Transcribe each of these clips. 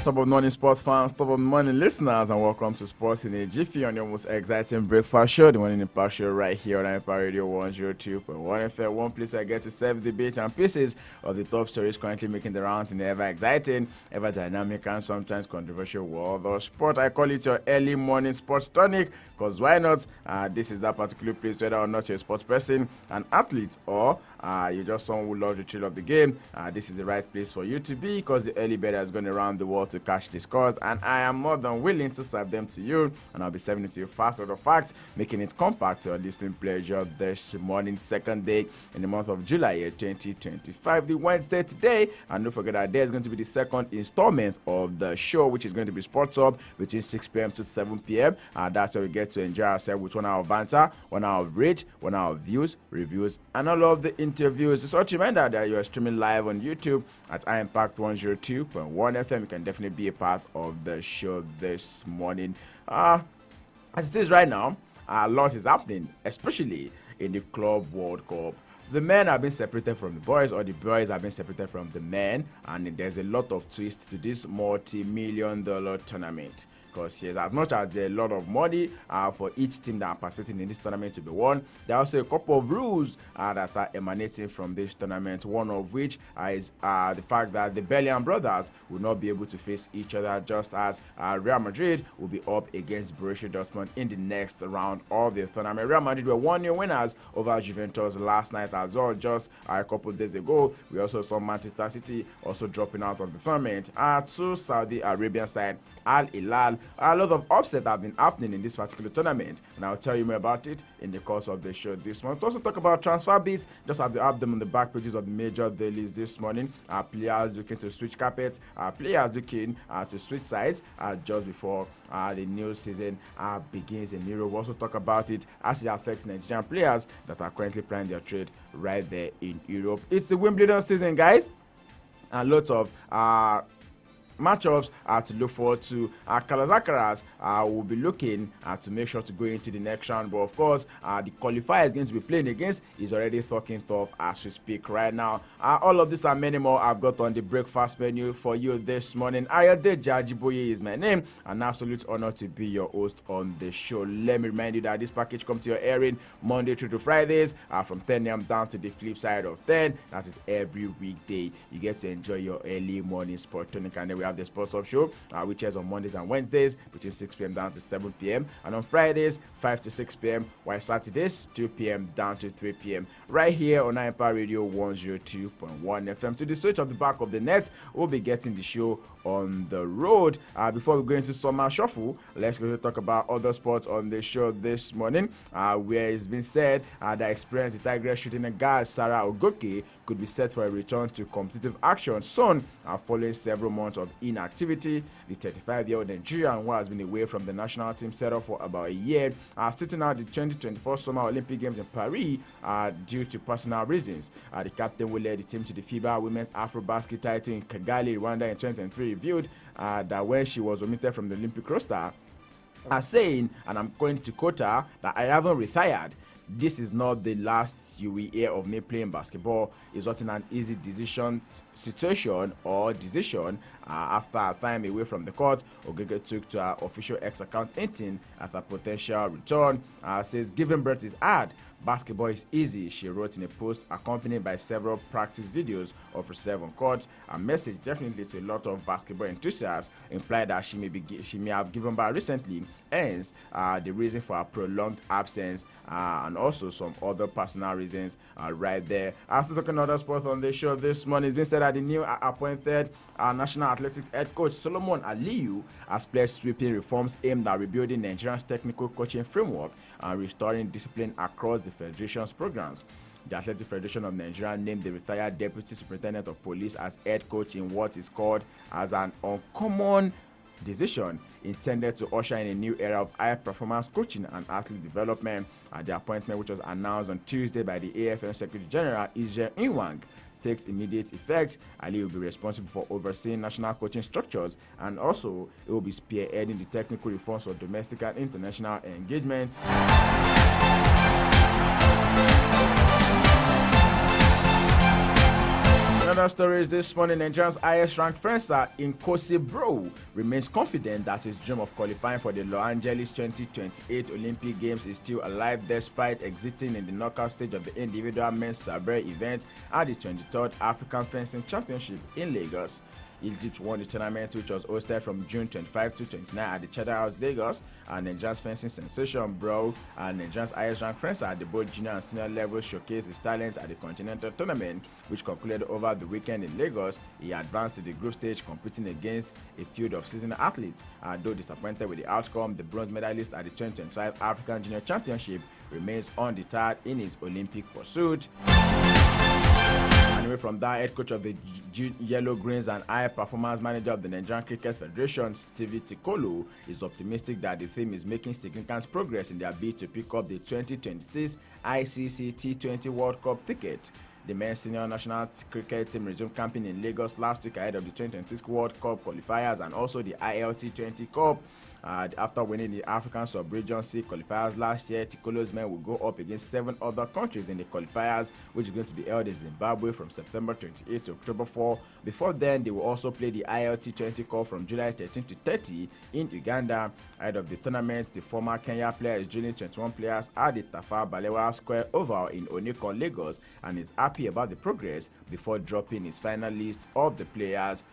Top of morning sports fans, top of morning listeners, and welcome to Sports in a Jiffy on your most exciting breakfast show, the morning impact show right here on Empire Radio 102.1 FM. One place I get to serve the bits and pieces of the top stories currently making the rounds in the ever exciting, ever dynamic, and sometimes controversial world of sport. I call it your early morning sports tonic, because why not? This is that particular place, whether or not you're a sports person, an athlete, or you're just someone who loves the thrill of the game. This is the right place for you to be, because the early bird has gone around the world to catch the scores, and I am more than willing to serve them to you, and I'll be serving it to you fast or the fact, making it compact to your listening pleasure this morning, second day in the month of July 2025, the Wednesday today. And don't forget that there is going to be the second installment of the show, which is going to be Sports Up between 6 p.m. to 7 p.m. That's where we get to enjoy ourselves with 1 hour of banter, 1 hour of rage, 1 hour of views, reviews, and all of the interviews. It's such a reminder that you are streaming live on YouTube at impact 102.1 FM. You can definitely be a part of the show this morning. As it is right now, a lot is happening, especially in the Club World Cup. The men have been separated from the boys, or the boys have been separated from the men, and there's a lot of twists to this multi-million-dollar tournament. Because yes, as much as there's a lot of money for each team that are participating in this tournament to be won, there are also a couple of rules that are emanating from this tournament. One of which is the fact that the Bellion brothers will not be able to face each other, just as Real Madrid will be up against Borussia Dortmund in the next round of the tournament. Real Madrid were 1-0 winners over Juventus last night as well. Just a couple of days ago, we also saw Manchester City also dropping out of the tournament to Saudi Arabian side Al Hilal. A lot of upset have been happening in this particular tournament, and I'll tell you more about it in the course of the show this month. Also talk about transfer beats, just have them on the back pages of the major dailies this morning. Players looking to switch carpets, players looking to switch sides just before the new season begins in Europe. We'll also talk about it as it affects Nigerian players that are currently playing their trade right there in Europe. It's the Wimbledon season, guys, and lots of matchups to look forward to. Carlos Alcaraz will be looking to make sure to go into the next round, but of course the qualifier is going to be playing against is already talking tough as we speak right now. All of this and many more I've got on the breakfast menu for you this morning. Ayode Jajiboye is my name, an absolute honor to be your host on the show. Let me remind you that this package comes to your airing Monday through to Fridays from 10 a.m. down to the flip side of 10. That is every weekday. You get to enjoy your early morning sport tonic, and then we have the Sports Up show, which is on Mondays and Wednesdays between 6 p.m. down to 7 p.m. and on Fridays 5 to 6 p.m. while Saturdays 2 p.m. down to 3 p.m. right here on Empire Radio 102.1 FM. To the switch of the back of the net, we'll be getting the show on the road. Before we go into summer shuffle, let's go to talk about other sports on the show this morning, where it's been said that experienced Tigers shooting a guard Sarah Ogoke could be set for a return to competitive action soon following several months of inactivity. The 35-year-old Nigerian, who has been away from the national team setup for about a year, sitting out the 2024 Summer Olympic Games in Paris due to personal reasons. The captain will lead the team to the FIBA Women's Afro-Basket title in Kigali, Rwanda in 2023, revealed that when she was omitted from the Olympic roster, saying, and I'm going to quote her, that I haven't retired. This is not the last you will hear of me playing basketball. It's not in an easy situation after a time away from the court. Ogege took to her official X account hinting at a potential return. Says giving birth is hard. Basketball is easy, she wrote in a post accompanied by several practice videos of herself on court. A message definitely to a lot of basketball enthusiasts implied that she may have given birth recently, hence the reason for her prolonged absence and also some other personal reasons right there. After talking other sports on the show this morning, it's been said that the new appointed National Athletics head coach Solomon Aliyu has pledged sweeping reforms aimed at rebuilding Nigeria's technical coaching framework and restoring discipline across the federation's programs. The Athletic Federation of Nigeria named the retired Deputy Superintendent of Police as head coach in what is called as an uncommon decision intended to usher in a new era of high-performance coaching and athlete development. The appointment, which was announced on Tuesday by the AFN Secretary General Israel Inwang, takes immediate effect. Ali will be responsible for overseeing national coaching structures, and also it will be spearheading the technical reforms for domestic and international engagements. Another story is this morning. Nigeria's highest-ranked fencer in Bro remains confident that his dream of qualifying for the Los Angeles 2028 Olympic Games is still alive despite exiting in the knockout stage of the individual men's sabre event at the 23rd African Fencing Championship in Lagos. Egypt won the tournament, which was hosted from June 25 to 29 at the Cheddar House, Lagos. And Nigeria's fencing sensation Bro and Nigeria's highest-ranked fencer at the both junior and senior levels showcased his talents at the Continental Tournament, which concluded over the weekend in Lagos. He advanced to the group stage, competing against a field of seasoned athletes. Though disappointed with the outcome, the bronze medalist at the 2025 African Junior Championship remains undeterred in his Olympic pursuit. Anyway, from that, head coach of the Yellow Greens and high performance manager of the Nigerian Cricket Federation, Stevie Tikolo, is optimistic that the team is making significant progress in their bid to pick up the 2026 ICC T20 World Cup ticket. The men's senior national cricket team resumed camping in Lagos last week ahead of the 2026 World Cup qualifiers and also the ILT 20 Cup. After winning the African Sub-Region C qualifiers last year, Tikolo's men will go up against 7 other countries in the qualifiers, which is going to be held in Zimbabwe from September 28 to October 4. Before then, they will also play the ILT 20 Cup from July 13 to 30 in Uganda. Ahead of the tournament, the former Kenya player is joining 21 players at the Tafawa Balewa Square Oval in Onikon, Lagos, and is happy about the progress before dropping his final list of the players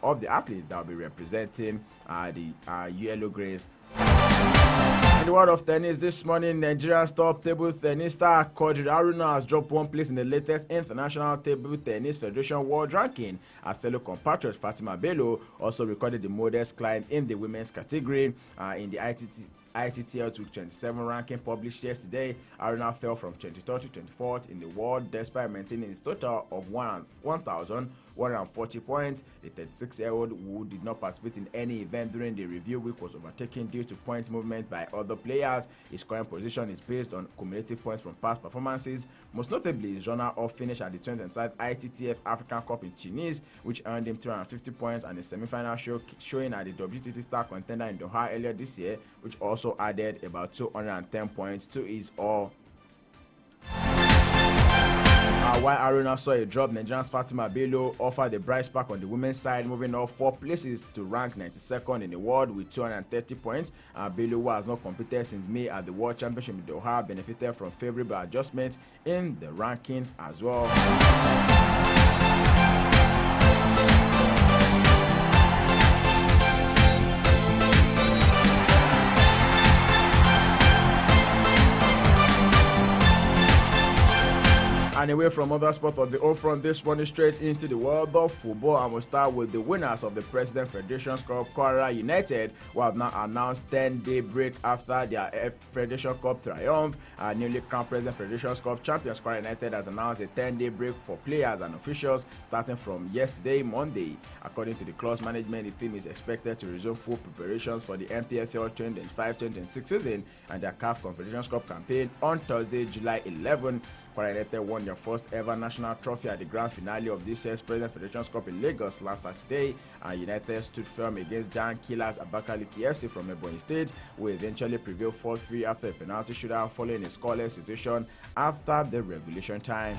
of the athletes that will be representing the Yellow Greens. In the world of tennis this morning, Nigeria's top table tennis star Quadri Haruna has dropped one place in the latest International Table Tennis Federation World Ranking, as fellow compatriot Fatima Bello also recorded the modest climb in the women's category. In the ITTL Week 27 ranking published yesterday, Haruna fell from 23rd to 24th in the world despite maintaining his total of 1,140 points. The 36-year-old, who did not participate in any event during the review week, was overtaken due to point movement by other players. His current position is based on cumulative points from past performances, most notably his runner-up finish at the 2025 ITTF African Cup in Tunis, which earned him 350 points, and a semi-final showing at the WTT Star Contender in Doha earlier this year, which also added about 210 points to his all. While Haruna saw a drop, Nigeria's Fatima Bello offered a bright spark on the women's side, moving up 4 places to rank 92nd in the world with 230 points. Bello, who has not competed since May at the World Championship in Doha, benefited from favorable adjustments in the rankings as well. And away from other sports on the home front this morning, straight into the world of football, and we'll start with the winners of the President Federation Cup, Kwara United, who have now announced 10-day break after their Federation Cup triumph. Newly crowned President Federation Cup champions Kwara United has announced a 10-day break for players and officials starting from yesterday, Monday. According to the club's management, the team is expected to resume full preparations for the NPFL 2025-2026 season and their CAF Confederation Cup campaign on Thursday, July 11. Kwara United won their first ever national trophy at the grand finale of this year's President Federation Cup in Lagos last Saturday, and United stood firm against giant killers Abakaliki FC from Ebonyi State, who eventually prevailed 4-3 after a penalty shootout following a scoreless situation after the regulation time.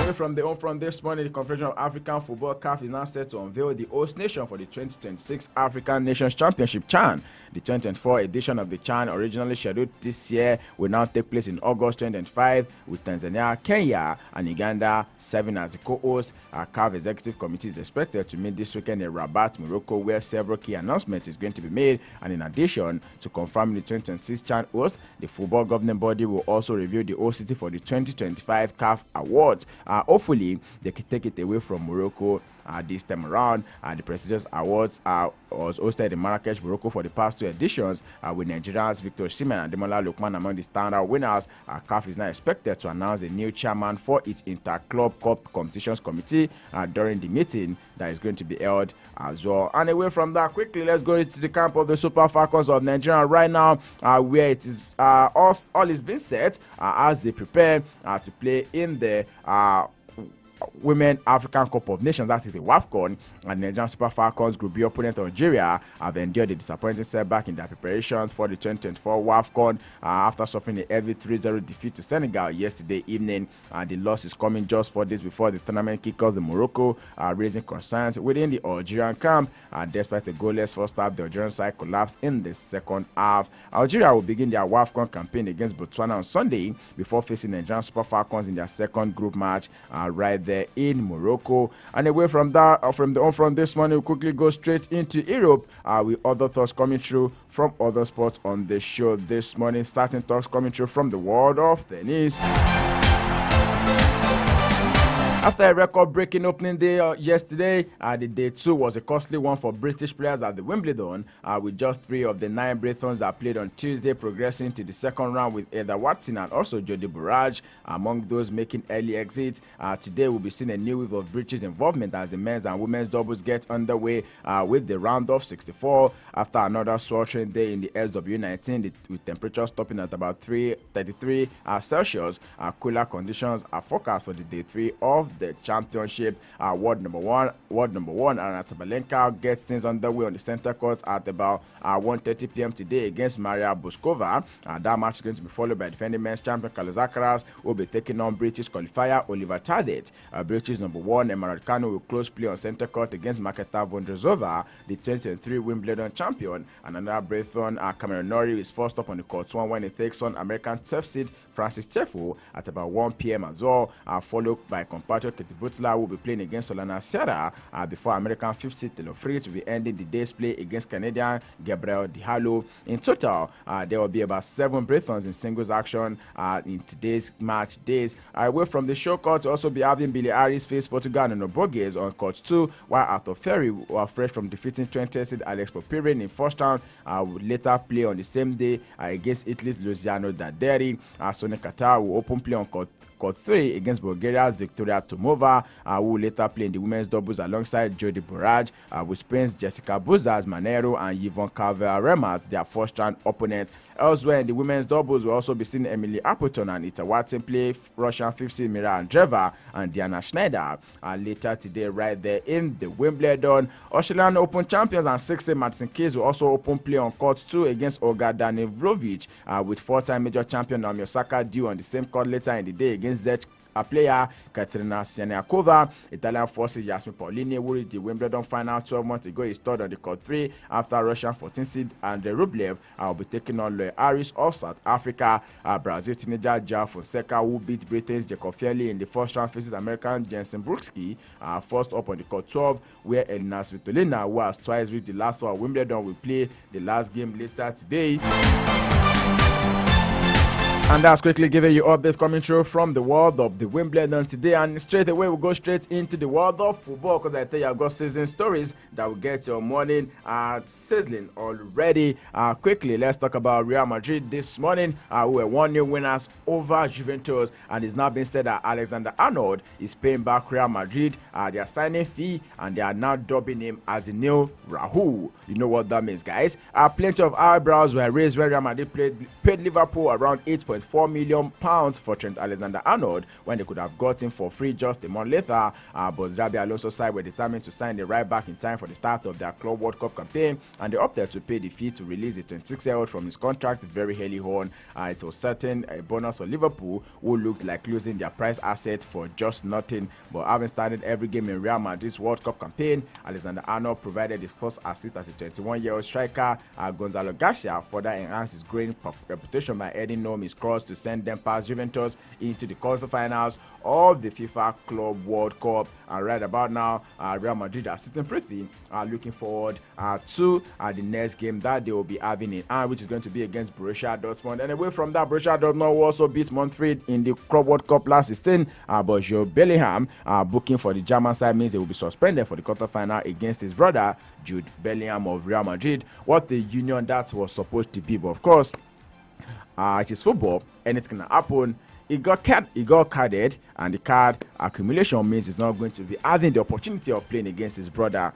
Away from the home front this morning, the Confederation of African Football CAF is now set to unveil the host nation for the 2026 African Nations Championship CHAN. The 2024 edition of the CHAN, originally scheduled this year, will now take place in August 2025, with Tanzania, Kenya, and Uganda serving as the co-hosts. Our CAF Executive Committee is expected to meet this weekend in Rabat, Morocco, where several key announcements is going to be made. And in addition to confirming the 2026 CHAN host, the football governing body will also review the host city for the 2025 CAF Awards. Hopefully, they can take it away from Morocco this time around. The prestigious awards was hosted in Marrakesh, Morocco for the past 2 editions, with Nigerians Victor Osimhen and Demola Lookman among the standout winners. CAF is now expected to announce a new chairman for its Inter-Club Cup Competitions Committee during the meeting that is going to be held as well. And away from that, quickly, let's go into the camp of the Super Falcons of Nigeria right now, where it is all is being set as they prepare to play in the Women African Cup of Nations, that is the WAFCON, and the Nigerian Super Falcons Group B opponent Algeria have endured a disappointing setback in their preparations for the 2024 WAFCON after suffering a heavy 3-0 defeat to Senegal yesterday evening. The loss is coming just 4 days before the tournament kickoffs in Morocco, raising concerns within the Algerian camp. Despite a goalless first half, the Algerian side collapsed in the second half. Algeria will begin their WAFCON campaign against Botswana on Sunday before facing the Nigerian Super Falcons in their second group match right there in Morocco. And away from that, from the on-front this morning, we'll quickly go straight into Europe with other thoughts coming through from other sports on the show this morning. Starting talks coming through from the world of tennis. After a record-breaking opening day yesterday, the day 2 was a costly one for British players at the Wimbledon, with just 3 of the 9 Britons that played on Tuesday progressing to the second round, with Heather Watson and also Jodie Burrage among those making early exits. Today we'll be seeing a new wave of British involvement as the men's and women's doubles get underway with the round of 64 after another sweltering day in the SW19 with temperatures topping at about 33 Celsius. Cooler conditions are forecast for the day 3 of the championship. World number one, Aryna Sabalenka gets things underway on the center court at about 1:30 p.m. today against Maria Boskova. That match is going to be followed by defending men's champion Carlos Alcaraz, who will be taking on British qualifier Oliver Tardet. British number 1 Emma Raducanu will close play on center court against Marketa Vondrousova, the 2023 Wimbledon champion. And another Briton, Cameron Norrie, is first up on the court when he takes on American 12th seed Francis Tiafoe at about 1 p.m. as well, followed by compatriot Katie Butler will be playing against Solana Sierra before American 5th seed Taylor Fritz will be ending the day's play against Canadian Gabriel Diallo. In total, there will be about 7 Britons in singles action in today's match days. Away from the show court, we'll also be having Billie Harris face Portugal and Nobogues on court 2, while Arthur Ferry, who are fresh from defeating 20th seed Alex Popyrin in first round, will later play on the same day against Italy's Luciano Daderi. Sonia Qatar will open play on court 3 against Bulgaria's Victoria Tomova, who will later play in the women's doubles alongside Jodie Burrage, with Spain's Jessica Buzas Manero and Yvonne Calver-Remas, their first-round opponents. Elsewhere in the women's doubles, we'll also be seeing Emily Appleton and Ita Watson play Russian 5th seed Mira Andreeva and Diana Schneider later today right there in the Wimbledon. Australian Open champions and 6th seed Madison Keys will also open play on court 2 against Olga Danilovich, with 4-time major champion Naomi Osaka due on the same court later in the day against Czech player Katerina Siniakova. Italian forces Yasmin Paolini, who reached the Wimbledon final 12 months ago, is third on the court 3 after Russian 14th seed Andrei Rublev will be taking on Loic Harris of South Africa. Brazil teenager João Fonseca, who beat Britain's Jacob Fairley in the first round, faces American Jensen Brooksky first up on the court 12, where Elina Svitolina, who has twice reached the last one at Wimbledon, will play the last game later today. And that's quickly giving you updates coming through from the world of the Wimbledon today. And straight away, we'll go straight into the world of football, because I tell you, I've got season stories that will get your morning sizzling already. Quickly, let's talk about Real Madrid this morning, who were 1-0 winners over Juventus. And it's now been said that Alexander Arnold is paying back Real Madrid their signing fee, and they are now dubbing him as the new Rahul. You know what that means, guys. Plenty of eyebrows were raised when Real Madrid paid Liverpool around £8.4 million for Trent Alexander-Arnold, when they could have got him for free just a month later. But Xabi Alonso's side were determined to sign the right back in time for the start of their Club World Cup campaign, and they opted to pay the fee to release the 26-year-old from his contract very early on. It was certain a bonus for Liverpool, who looked like losing their prize asset for just nothing. But having started every game in Real Madrid's World Cup campaign, Alexander-Arnold provided his first assist as a 21-year-old striker. Gonzalo Garcia further enhanced his growing reputation by heading home his cross to send them past Juventus into the quarterfinals of the FIFA Club World Cup. And right about now, Real Madrid are sitting pretty, looking forward to the next game that they will be having in hand, which is going to be against Borussia Dortmund. And away from that, Borussia Dortmund will also beat Montreal in the Club World Cup last 16. But Jude Bellingham booking for the German side means they will be suspended for the quarterfinal against his brother Jude Bellingham of Real Madrid. What the union that was supposed to be, but of course, it is football, anything can happen. He got carded, and the card accumulation means he's not going to be having the opportunity of playing against his brother,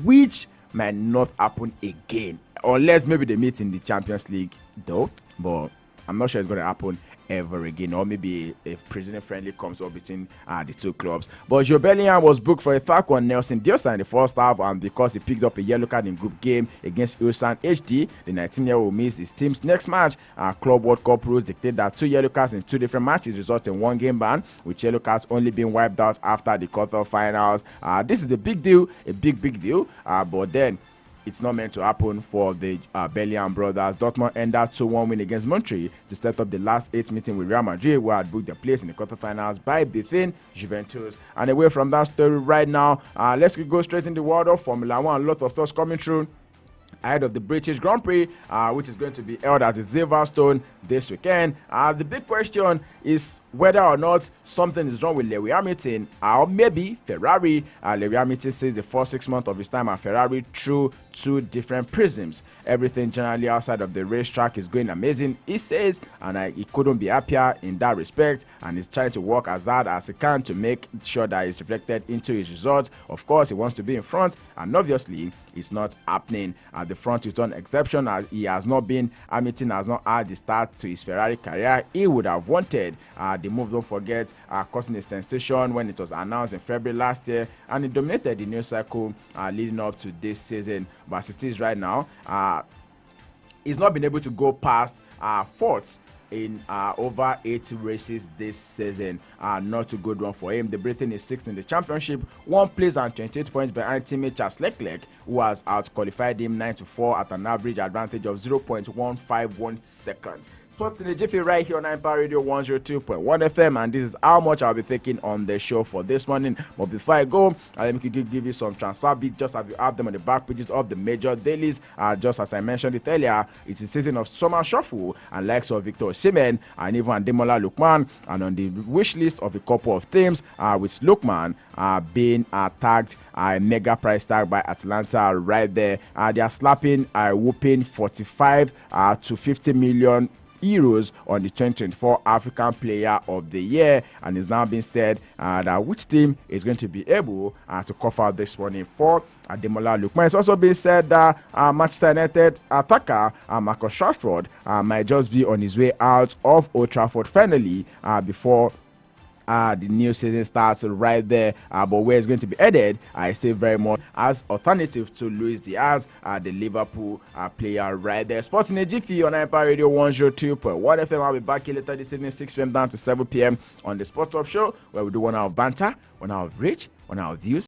which might not happen again, unless maybe they meet in the Champions League, though. But I'm not sure it's going to happen ever again, or maybe a president friendly comes up between the two clubs. But Joe Bellingham was booked for a foul on Nelson Diosa in the first half, and because he picked up a yellow card in group game against Ulsan HD, the 19-year-old will miss his team's next match. Club World Cup rules dictate that 2 yellow cards in 2 different matches result in 1 game ban, with yellow cards only being wiped out after the quarterfinals. This is a big deal, a big deal, but then it's not meant to happen for the Bellingham brothers. Dortmund ended 2-1 win against Montreal to set up the last 8 meeting with Real Madrid, who had booked their place in the quarterfinals by beating Juventus. And away from that story right now, let's go straight in the world of Formula 1. A lot of stuff coming through ahead of the British Grand Prix, which is going to be held at the Silverstone this weekend. The big question is whether or not something is wrong with Lewis Hamilton, or maybe Ferrari. Lewis Hamilton says the first 6 months of his time at Ferrari through 2 different prisms. Everything generally outside of the racetrack is going amazing, he says, and he couldn't be happier in that respect, and he's trying to work as hard as he can to make sure that it's reflected into his results. Of course, he wants to be in front, and obviously it's not happening. At the front is an exception, as he has not been. Hamilton has not had the start to his Ferrari career he would have wanted. The move, don't forget, causing a sensation when it was announced in February last year, and it dominated the news cycle leading up to this season. But as it is right now, he's not been able to go past 4th in over 8 races this season. Not a good one for him. The Briton is 6th in the championship, 1 place and 28 points behind teammate Charles Leclerc, who has out-qualified him 9-4 at an average advantage of 0.151 seconds. Sports in the Jiffy right here on Empire Radio 102.1 FM, and this is how much I'll be taking on the show for this morning. But before I go, let me give you some transfer beats just as you have them on the back pages of the major dailies. Just as I mentioned it earlier, it's a season of summer shuffle, and likes of Victor Osimhen and even Ademola Lookman, and on the wish list of a couple of teams, with Lookman being tagged a mega price tag by Atlanta right there. They are slapping a whooping 45 to 50 million euros on the 2024 African Player of the Year, and it's now been said that which team is going to be able to cover this money for Ademola Lookman. It's also been said that Manchester United attacker Marcus Rashford might just be on his way out of Old Trafford finally before the new season starts right there. But where it's going to be headed, I say very much as alternative to Luis Diaz, the Liverpool player right there. Sports in a Jiffy on Empire Radio 102.1 FM. I'll be back here later this evening, 6 p.m. down to 7 p.m. on the Sports Up Show, where we do 1 hour of banter, 1 hour of rich, 1 hour of views,